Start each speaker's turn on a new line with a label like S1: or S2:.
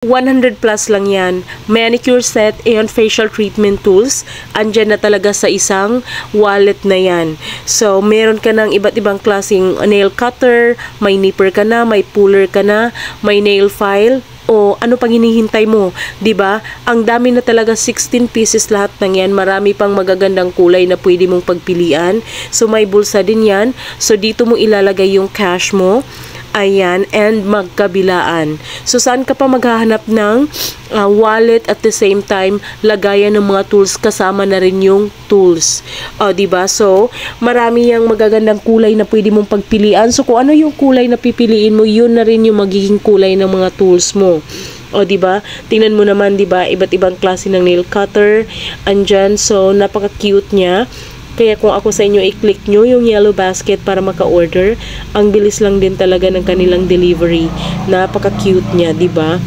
S1: 100 plus lang yan. Manicure set and facial treatment tools. Andyan na talaga sa isang wallet na yan. So, meron ka ng iba't ibang klaseng nail cutter, may nipper ka na, may puller ka na, may nail file, o ano pang hinihintay mo, 'di ba? Ang dami na talaga, 16 pieces lahat ng yan. Marami pang magagandang kulay na pwede mong pagpilian. So, may bulsa din yan. So, dito mo ilalagay yung cash mo. Ayan, and magkabilaan. So, saan ka pa maghahanap ng wallet at the same time, lagayan ng mga tools kasama na rin yung tools. O, diba? So, marami yung magagandang kulay na pwede mong pagpilian. So, kung ano yung kulay na pipiliin mo, yun na rin yung magiging kulay ng mga tools mo. O, diba? Tingnan mo naman, diba? Iba't ibang klase ng nail cutter. Andyan. So, napaka-cute niya. Kaya kung ako sa inyo, i-click nyo yung yellow basket para maka-order. Ang bilis lang din talaga ng kanilang delivery. Napaka-cute niya, diba?